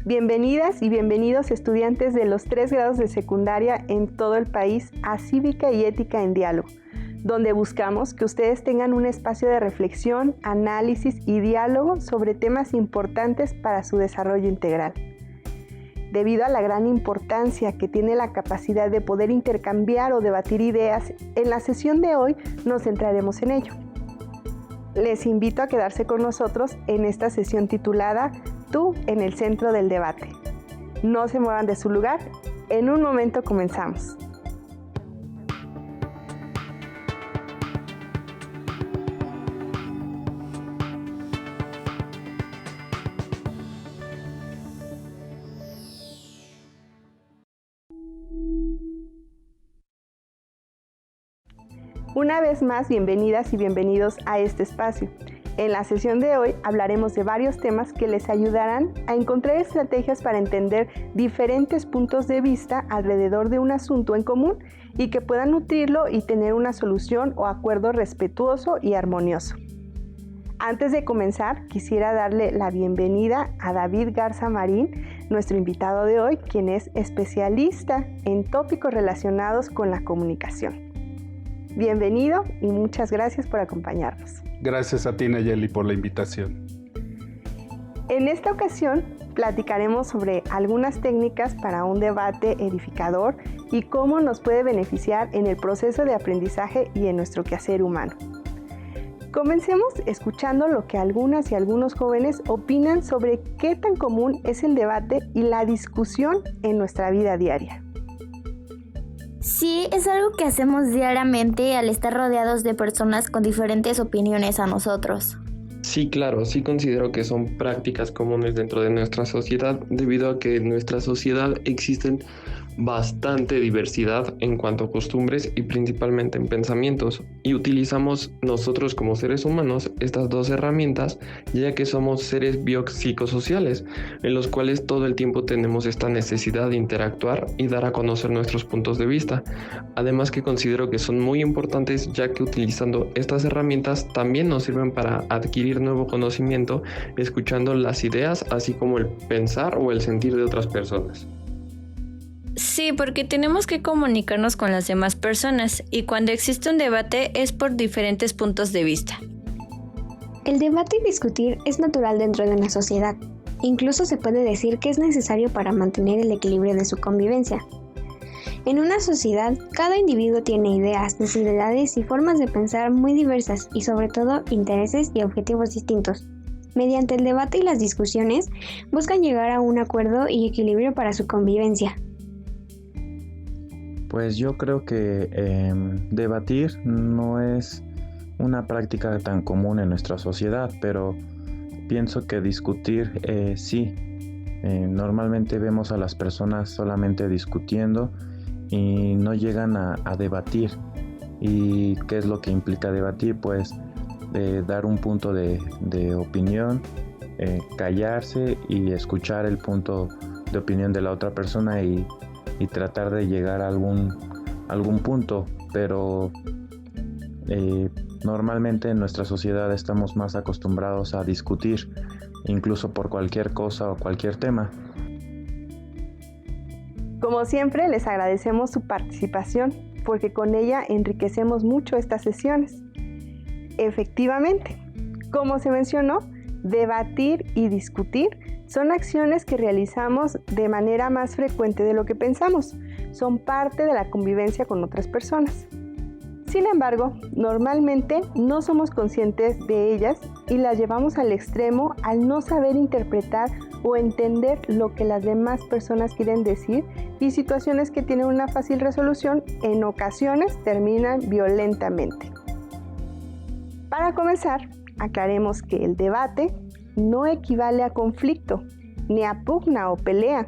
Bienvenidas y bienvenidos estudiantes de los 3 grados de secundaria en todo el país a Cívica y Ética en Diálogo, donde buscamos que ustedes tengan un espacio de reflexión, análisis y diálogo sobre temas importantes para su desarrollo integral. Debido a la gran importancia que tiene la capacidad de poder intercambiar o debatir ideas, en la sesión de hoy nos centraremos en ello. Les invito a quedarse con nosotros en esta sesión titulada Tú en el centro del debate. No se muevan de su lugar, en un momento comenzamos. Una vez más, bienvenidas y bienvenidos a este espacio. En la sesión de hoy hablaremos de varios temas que les ayudarán a encontrar estrategias para entender diferentes puntos de vista alrededor de un asunto en común y que puedan nutrirlo y tener una solución o acuerdo respetuoso y armonioso. Antes de comenzar, quisiera darle la bienvenida a David Garza Marín, nuestro invitado de hoy, quien es especialista en tópicos relacionados con la comunicación. Bienvenido y muchas gracias por acompañarnos. Gracias a ti, Nayeli, por la invitación. En esta ocasión platicaremos sobre algunas técnicas para un debate edificador y cómo nos puede beneficiar en el proceso de aprendizaje y en nuestro quehacer humano. Comencemos escuchando lo que algunas y algunos jóvenes opinan sobre qué tan común es el debate y la discusión en nuestra vida diaria. Sí, es algo que hacemos diariamente al estar rodeados de personas con diferentes opiniones a nosotros. Sí, claro, sí considero que son prácticas comunes dentro de nuestra sociedad, debido a que en nuestra sociedad existen bastante diversidad en cuanto a costumbres y principalmente en pensamientos, y utilizamos nosotros como seres humanos estas dos herramientas, ya que somos seres biopsicosociales, en los cuales todo el tiempo tenemos esta necesidad de interactuar y dar a conocer nuestros puntos de vista. Además que considero que son muy importantes, ya que utilizando estas herramientas también nos sirven para adquirir nuevo conocimiento, escuchando las ideas así como el pensar o el sentir de otras personas. Sí, porque tenemos que comunicarnos con las demás personas y cuando existe un debate es por diferentes puntos de vista. El debate y discutir es natural dentro de una sociedad. Incluso se puede decir que es necesario para mantener el equilibrio de su convivencia. En una sociedad, cada individuo tiene ideas, necesidades y formas de pensar muy diversas y sobre todo intereses y objetivos distintos. Mediante el debate y las discusiones, buscan llegar a un acuerdo y equilibrio para su convivencia. Pues yo creo que debatir no es una práctica tan común en nuestra sociedad, pero pienso que discutir sí. Normalmente vemos a las personas solamente discutiendo y no llegan a debatir. ¿Y qué es lo que implica debatir? Pues dar un punto de opinión, callarse y escuchar el punto de opinión de la otra persona y tratar de llegar a algún punto, pero normalmente en nuestra sociedad estamos más acostumbrados a discutir, incluso por cualquier cosa o cualquier tema. Como siempre, les agradecemos su participación, porque con ella enriquecemos mucho estas sesiones. Efectivamente, como se mencionó, debatir y discutir son acciones que realizamos de manera más frecuente de lo que pensamos. Son parte de la convivencia con otras personas. Sin embargo, normalmente no somos conscientes de ellas y las llevamos al extremo al no saber interpretar o entender lo que las demás personas quieren decir, y situaciones que tienen una fácil resolución en ocasiones terminan violentamente. Para comenzar, aclaremos que el debate no equivale a conflicto, ni a pugna o pelea,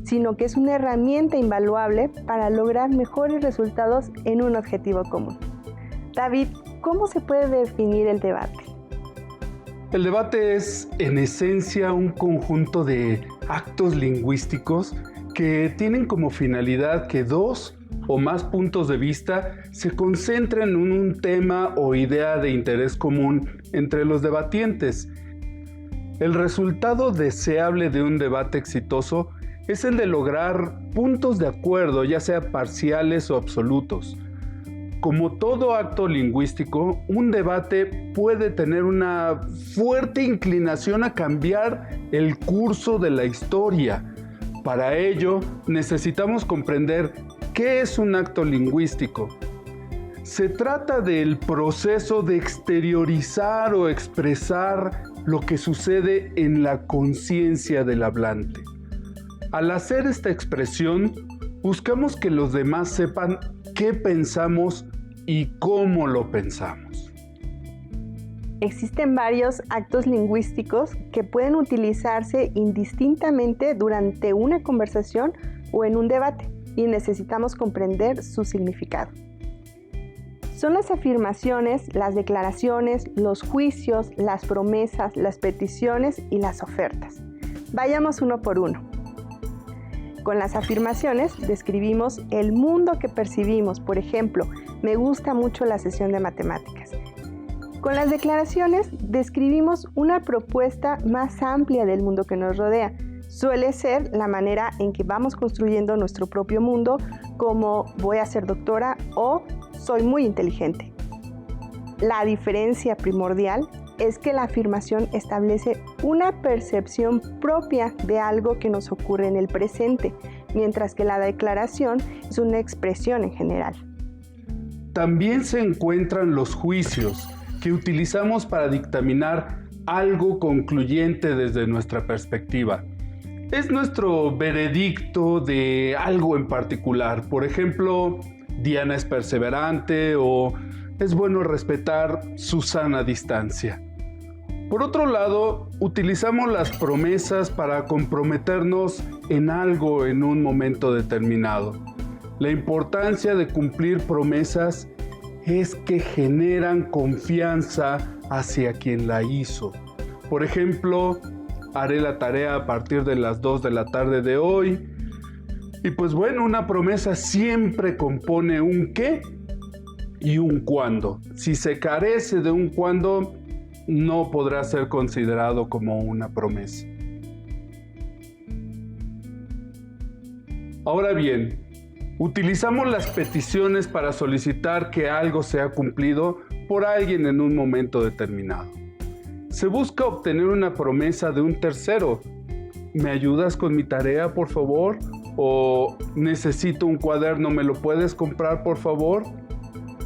sino que es una herramienta invaluable para lograr mejores resultados en un objetivo común. David, ¿cómo se puede definir el debate? El debate es, en esencia, un conjunto de actos lingüísticos que tienen como finalidad que dos o más puntos de vista se concentren en un tema o idea de interés común entre los debatientes. El resultado deseable de un debate exitoso es el de lograr puntos de acuerdo, ya sea parciales o absolutos. Como todo acto lingüístico, un debate puede tener una fuerte inclinación a cambiar el curso de la historia. Para ello, necesitamos comprender qué es un acto lingüístico. Se trata del proceso de exteriorizar o expresar lo que sucede en la conciencia del hablante. Al hacer esta expresión, buscamos que los demás sepan qué pensamos y cómo lo pensamos. Existen varios actos lingüísticos que pueden utilizarse indistintamente durante una conversación o en un debate, y necesitamos comprender su significado. Son las afirmaciones, las declaraciones, los juicios, las promesas, las peticiones y las ofertas. Vayamos uno por uno. Con las afirmaciones describimos el mundo que percibimos. Por ejemplo, me gusta mucho la sesión de matemáticas. Con las declaraciones describimos una propuesta más amplia del mundo que nos rodea. Suele ser la manera en que vamos construyendo nuestro propio mundo, como voy a ser doctora o soy muy inteligente. La diferencia primordial es que la afirmación establece una percepción propia de algo que nos ocurre en el presente, mientras que la declaración es una expresión en general. También se encuentran los juicios, que utilizamos para dictaminar algo concluyente desde nuestra perspectiva. Es nuestro veredicto de algo en particular. Por ejemplo, Diana es perseverante o es bueno respetar su sana distancia. Por otro lado, utilizamos las promesas para comprometernos en algo en un momento determinado. La importancia de cumplir promesas es que generan confianza hacia quien la hizo. Por ejemplo, haré la tarea a partir de las 2 de la tarde de hoy. Y pues bueno, una promesa siempre compone un qué y un cuándo. Si se carece de un cuándo, no podrá ser considerado como una promesa. Ahora bien, utilizamos las peticiones para solicitar que algo sea cumplido por alguien en un momento determinado. Se busca obtener una promesa de un tercero. ¿Me ayudas con mi tarea, por favor? ¿O necesito un cuaderno, ¿me lo puedes comprar, por favor?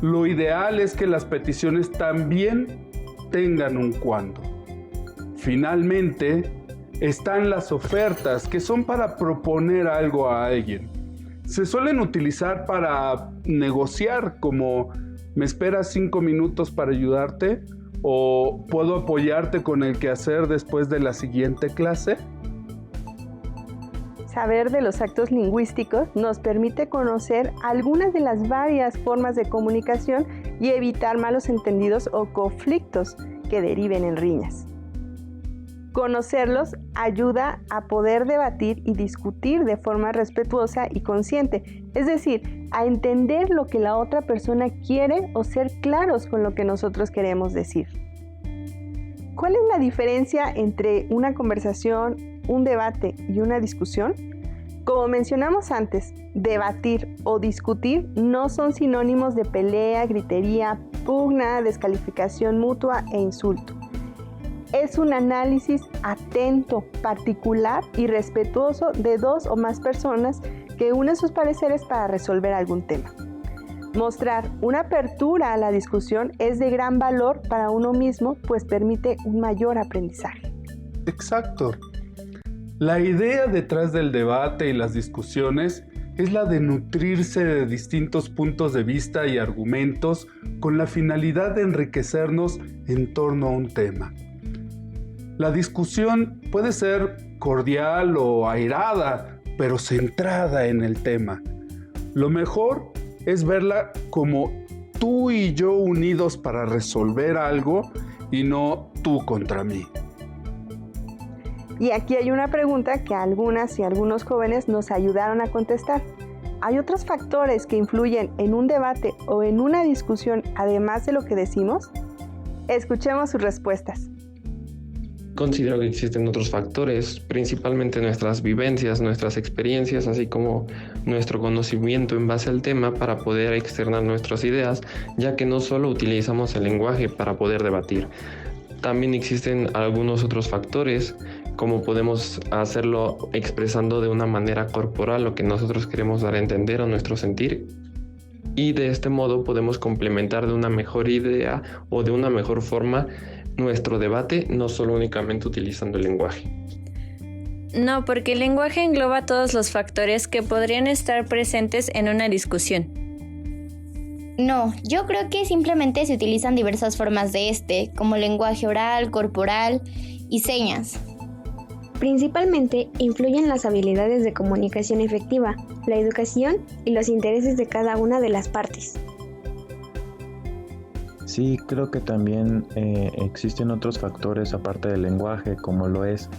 Lo ideal es que las peticiones también tengan un cuándo. Finalmente, están las ofertas, que son para proponer algo a alguien. Se suelen utilizar para negociar, como ¿me esperas 5 minutos para ayudarte? ¿O puedo apoyarte con el quehacer después de la siguiente clase? Saber de los actos lingüísticos nos permite conocer algunas de las varias formas de comunicación y evitar malos entendidos o conflictos que deriven en riñas. Conocerlos ayuda a poder debatir y discutir de forma respetuosa y consciente, es decir, a entender lo que la otra persona quiere o ser claros con lo que nosotros queremos decir. ¿Cuál es la diferencia entre una conversación, un debate y una discusión? Como mencionamos antes, debatir o discutir no son sinónimos de pelea, gritería, pugna, descalificación mutua e insulto. Es un análisis atento, particular y respetuoso de 2 o más personas que unen sus pareceres para resolver algún tema. Mostrar una apertura a la discusión es de gran valor para uno mismo, pues permite un mayor aprendizaje. Exacto. La idea detrás del debate y las discusiones es la de nutrirse de distintos puntos de vista y argumentos con la finalidad de enriquecernos en torno a un tema. La discusión puede ser cordial o airada, pero centrada en el tema. Lo mejor es verla como tú y yo unidos para resolver algo y no tú contra mí. Y aquí hay una pregunta que algunas y algunos jóvenes nos ayudaron a contestar. ¿Hay otros factores que influyen en un debate o en una discusión además de lo que decimos? Escuchemos sus respuestas. considero que existen otros factores, principalmente nuestras vivencias, nuestras experiencias, así como nuestro conocimiento en base al tema para poder externar nuestras ideas, ya que no solo utilizamos el lenguaje para poder debatir. También existen algunos otros factores, como podemos hacerlo expresando de una manera corporal lo que nosotros queremos dar a entender o nuestro sentir, y de este modo podemos complementar de una mejor idea o de una mejor forma nuestro debate, no solo únicamente utilizando el lenguaje. No, porque el lenguaje engloba todos los factores que podrían estar presentes en una discusión. No, yo creo que simplemente se utilizan diversas formas de como lenguaje oral, corporal y señas. Principalmente influyen las habilidades de comunicación efectiva, la educación y los intereses de cada una de las partes. Sí, creo que también existen otros factores aparte del lenguaje, como lo es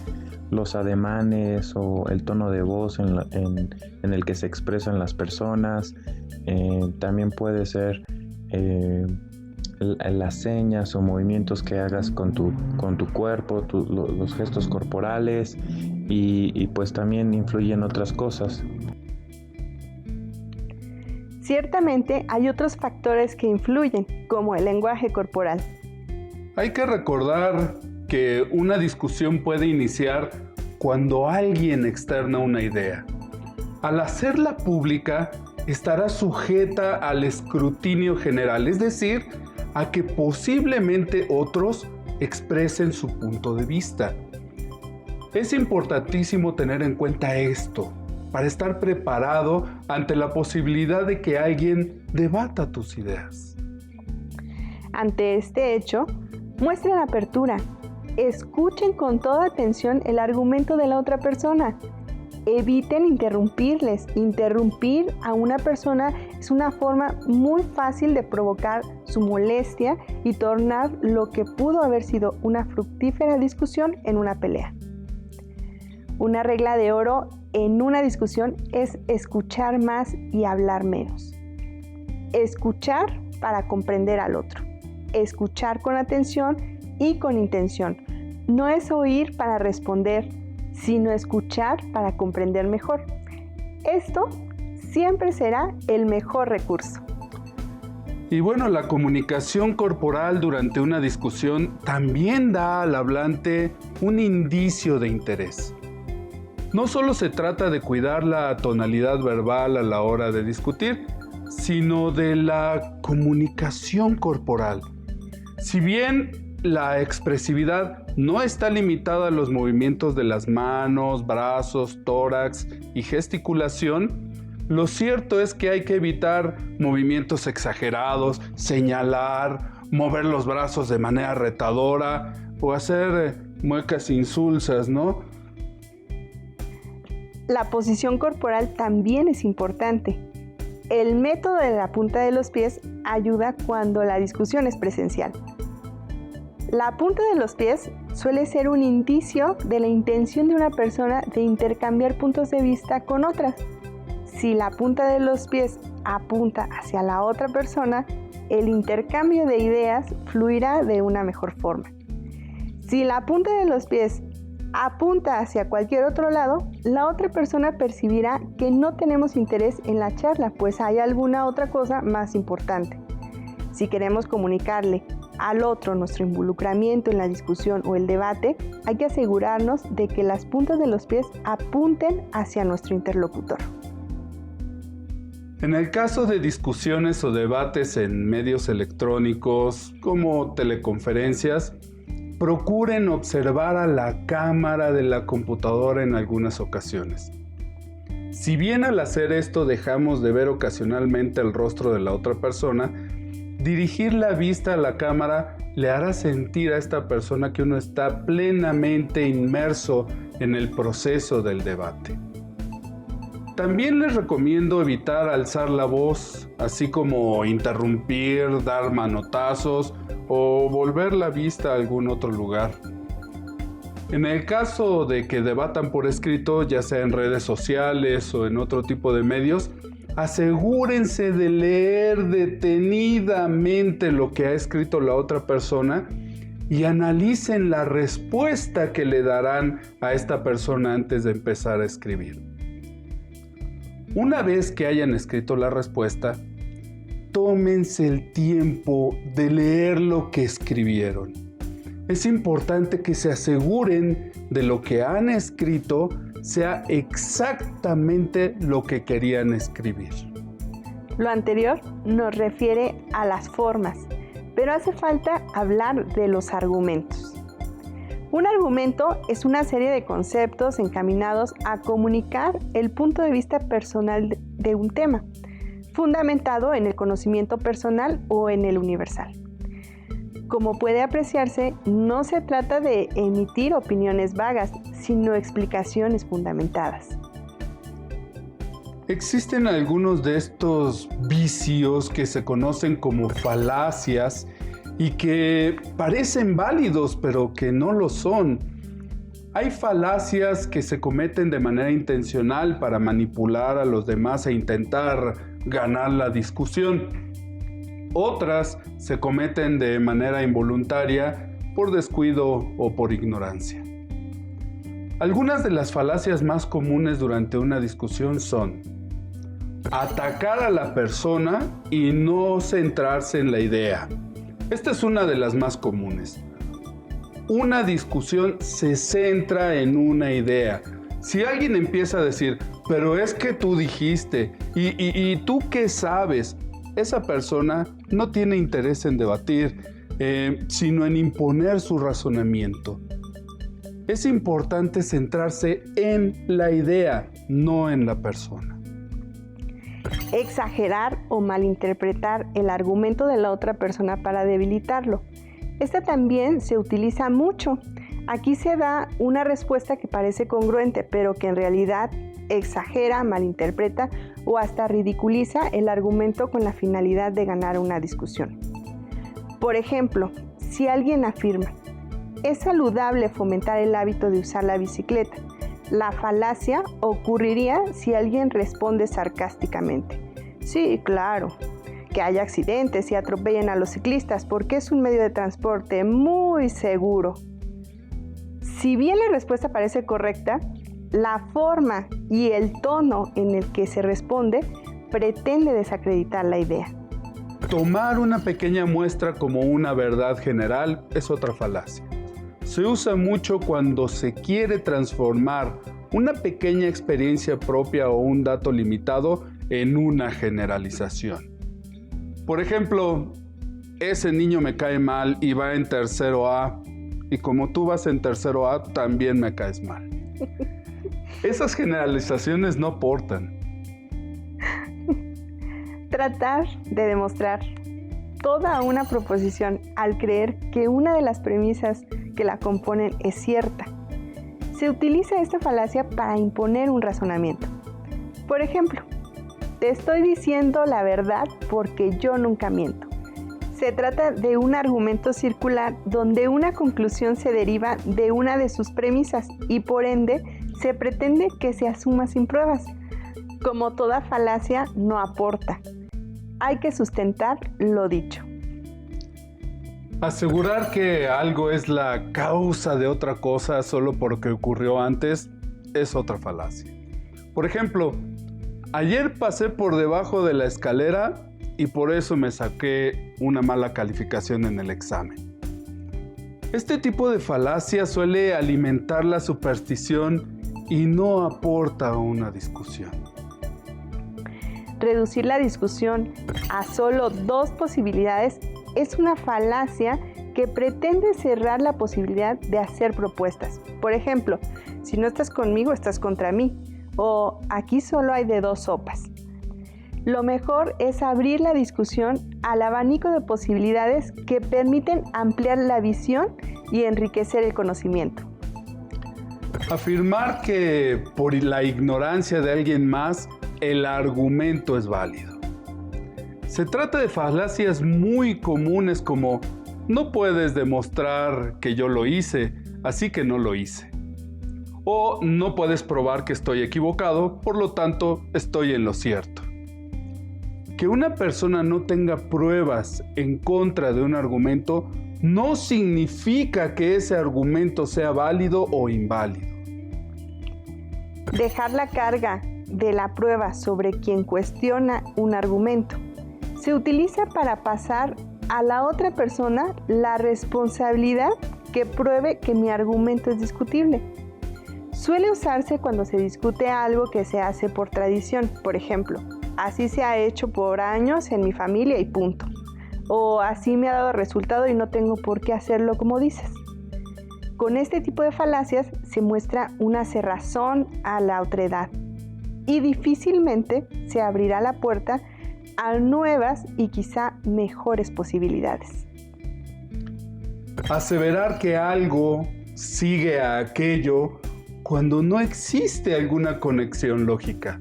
los ademanes o el tono de voz en el que se expresan las personas. También puede ser las señas o movimientos que hagas con tu cuerpo, los gestos corporales y pues también influyen otras cosas. Ciertamente hay otros factores que influyen, como el lenguaje corporal. Hay que recordar que una discusión puede iniciar cuando alguien externa una idea. Al hacerla pública, estará sujeta al escrutinio general, es decir, a que posiblemente otros expresen su punto de vista. Es importantísimo tener en cuenta esto, para estar preparado ante la posibilidad de que alguien debata tus ideas. Ante este hecho, muestren apertura. Escuchen con toda atención el argumento de la otra persona. Eviten interrumpirles. Interrumpir a una persona es una forma muy fácil de provocar su molestia y tornar lo que pudo haber sido una fructífera discusión en una pelea. Una regla de oro en una discusión es escuchar más y hablar menos. Escuchar para comprender al otro. Escuchar con atención y con intención. No es oír para responder, sino escuchar para comprender mejor. Esto siempre será el mejor recurso. Y bueno, la comunicación corporal durante una discusión también da al hablante un indicio de interés. No solo se trata de cuidar la tonalidad verbal a la hora de discutir, sino de la comunicación corporal. Si bien la expresividad no está limitada a los movimientos de las manos, brazos, tórax y gesticulación, lo cierto es que hay que evitar movimientos exagerados, señalar, mover los brazos de manera retadora o hacer muecas insulsas, ¿no? La posición corporal también es importante. El método de la punta de los pies ayuda cuando la discusión es presencial. La punta de los pies suele ser un indicio de la intención de una persona de intercambiar puntos de vista con otras. Si la punta de los pies apunta hacia la otra persona, el intercambio de ideas fluirá de una mejor forma. Si la punta de los pies apunta hacia cualquier otro lado, la otra persona percibirá que no tenemos interés en la charla, pues hay alguna otra cosa más importante. Si queremos comunicarle al otro nuestro involucramiento en la discusión o el debate, hay que asegurarnos de que las puntas de los pies apunten hacia nuestro interlocutor. En el caso de discusiones o debates en medios electrónicos como teleconferencias, procuren observar a la cámara de la computadora en algunas ocasiones. Si bien al hacer esto dejamos de ver ocasionalmente el rostro de la otra persona, dirigir la vista a la cámara le hará sentir a esta persona que uno está plenamente inmerso en el proceso del debate. También les recomiendo evitar alzar la voz, así como interrumpir, dar manotazos o volver la vista a algún otro lugar. En el caso de que debatan por escrito, ya sea en redes sociales o en otro tipo de medios, asegúrense de leer detenidamente lo que ha escrito la otra persona y analicen la respuesta que le darán a esta persona antes de empezar a escribir. Una vez que hayan escrito la respuesta, tómense el tiempo de leer lo que escribieron. Es importante que se aseguren de lo que han escrito sea exactamente lo que querían escribir. Lo anterior nos refiere a las formas, pero hace falta hablar de los argumentos. Un argumento es una serie de conceptos encaminados a comunicar el punto de vista personal de un tema, fundamentado en el conocimiento personal o en el universal. Como puede apreciarse, no se trata de emitir opiniones vagas, sino explicaciones fundamentadas. Existen algunos de estos vicios que se conocen como falacias y que parecen válidos, pero que no lo son. Hay falacias que se cometen de manera intencional para manipular a los demás e intentar ganar la discusión. Otras se cometen de manera involuntaria por descuido o por ignorancia. Algunas de las falacias más comunes durante una discusión son atacar a la persona y no centrarse en la idea. Esta es una de las más comunes. Una discusión se centra en una idea. Si alguien empieza a decir, pero es que tú dijiste, ¿y tú qué sabes? Esa persona no tiene interés en debatir, sino en imponer su razonamiento. Es importante centrarse en la idea, no en la persona. Exagerar o malinterpretar el argumento de la otra persona para debilitarlo. Esta también se utiliza mucho. Aquí se da una respuesta que parece congruente, pero que en realidad exagera, malinterpreta o hasta ridiculiza el argumento con la finalidad de ganar una discusión. Por ejemplo, si alguien afirma, es saludable fomentar el hábito de usar la bicicleta, la falacia ocurriría si alguien responde sarcásticamente. Sí, claro, que haya accidentes y atropellen a los ciclistas porque es un medio de transporte muy seguro. Si bien la respuesta parece correcta, la forma y el tono en el que se responde pretende desacreditar la idea. Tomar una pequeña muestra como una verdad general es otra falacia. Se usa mucho cuando se quiere transformar una pequeña experiencia propia o un dato limitado en una generalización. Por ejemplo, ese niño me cae mal y va en tercero A, y como tú vas en tercero A, también me caes mal. Esas generalizaciones no aportan. Tratar de demostrar toda una proposición al creer que una de las premisas que la componen es cierta. Se utiliza esta falacia para imponer un razonamiento. Por ejemplo, te estoy diciendo la verdad porque yo nunca miento. Se trata de un argumento circular donde una conclusión se deriva de una de sus premisas y por ende se pretende que se asuma sin pruebas. Como toda falacia, no aporta. Hay que sustentar lo dicho. Asegurar que algo es la causa de otra cosa solo porque ocurrió antes es otra falacia. Por ejemplo, ayer pasé por debajo de la escalera y por eso me saqué una mala calificación en el examen. Este tipo de falacia suele alimentar la superstición y no aporta a una discusión. Reducir la discusión a solo dos posibilidades es una falacia que pretende cerrar la posibilidad de hacer propuestas. Por ejemplo, si no estás conmigo, estás contra mí. O aquí solo hay de dos sopas. Lo mejor es abrir la discusión al abanico de posibilidades que permiten ampliar la visión y enriquecer el conocimiento. Afirmar que por la ignorancia de alguien más el argumento es válido. Se trata de falacias muy comunes como no puedes demostrar que yo lo hice, así que no lo hice. O no puedes probar que estoy equivocado, por lo tanto estoy en lo cierto. Que una persona no tenga pruebas en contra de un argumento no significa que ese argumento sea válido o inválido. Dejar la carga de la prueba sobre quien cuestiona un argumento se utiliza para pasar a la otra persona la responsabilidad que pruebe que mi argumento es discutible. Suele usarse cuando se discute algo que se hace por tradición, por ejemplo, así se ha hecho por años en mi familia y punto. O así me ha dado resultado y no tengo por qué hacerlo como dices. Con este tipo de falacias se muestra una cerrazón a la otredad y difícilmente se abrirá la puerta a nuevas y quizá mejores posibilidades. Aseverar que algo sigue a aquello cuando no existe alguna conexión lógica.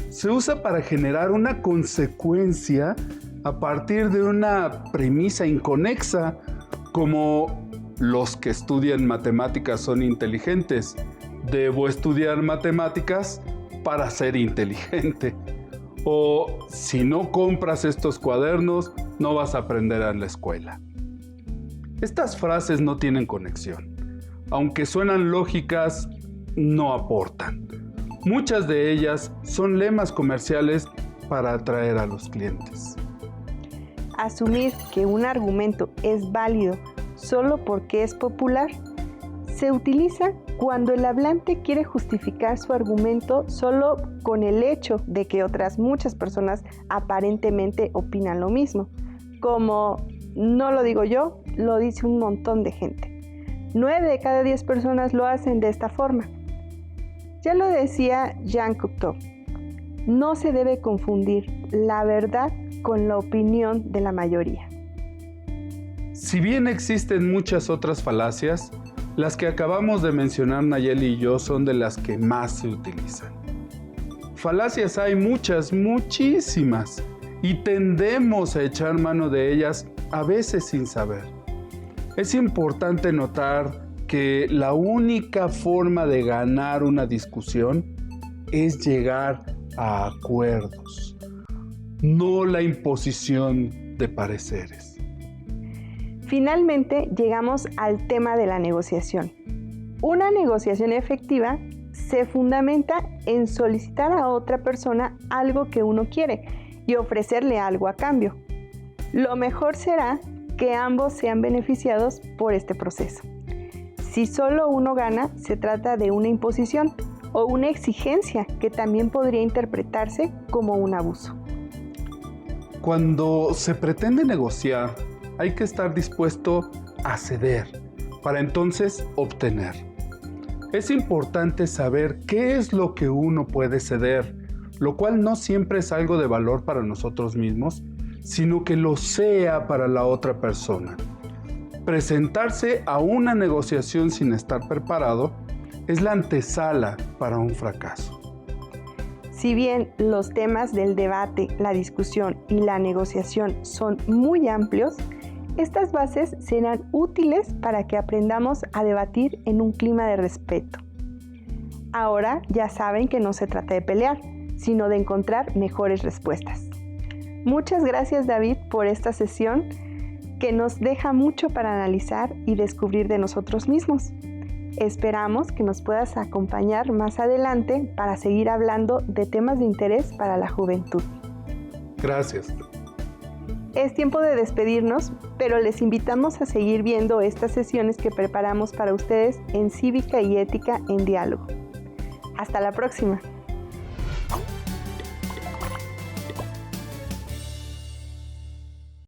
Se usa para generar una consecuencia a partir de una premisa inconexa, como los que estudian matemáticas son inteligentes. Debo estudiar matemáticas para ser inteligente. O si no compras estos cuadernos, no vas a aprender en la escuela. Estas frases no tienen conexión. Aunque suenan lógicas, no aportan. Muchas de ellas son lemas comerciales para atraer a los clientes. Asumir que un argumento es válido solo porque es popular se utiliza cuando el hablante quiere justificar su argumento solo con el hecho de que otras muchas personas aparentemente opinan lo mismo, como no lo digo yo, lo dice un montón de gente. 9 de cada 10 personas lo hacen de esta forma. Ya lo decía Jean Cocteau, no se debe confundir la verdad con la opinión de la mayoría. Si bien existen muchas otras falacias, las que acabamos de mencionar Nayeli y yo son de las que más se utilizan. Falacias hay muchas, muchísimas, y tendemos a echar mano de ellas a veces sin saber. Es importante notar que la única forma de ganar una discusión es llegar a acuerdos, no la imposición de pareceres. Finalmente llegamos al tema de la negociación. Una negociación efectiva se fundamenta en solicitar a otra persona algo que uno quiere y ofrecerle algo a cambio. Lo mejor será que ambos sean beneficiados por este proceso. Si solo uno gana, se trata de una imposición o una exigencia que también podría interpretarse como un abuso. Cuando se pretende negociar, hay que estar dispuesto a ceder para entonces obtener. Es importante saber qué es lo que uno puede ceder, lo cual no siempre es algo de valor para nosotros mismos, sino que lo sea para la otra persona. Presentarse a una negociación sin estar preparado es la antesala para un fracaso. Si bien los temas del debate, la discusión y la negociación son muy amplios, estas bases serán útiles para que aprendamos a debatir en un clima de respeto. Ahora ya saben que no se trata de pelear, sino de encontrar mejores respuestas. Muchas gracias, David, por esta sesión que nos deja mucho para analizar y descubrir de nosotros mismos. Esperamos que nos puedas acompañar más adelante para seguir hablando de temas de interés para la juventud. Gracias. Es tiempo de despedirnos, pero les invitamos a seguir viendo estas sesiones que preparamos para ustedes en Cívica y Ética en Diálogo. Hasta la próxima.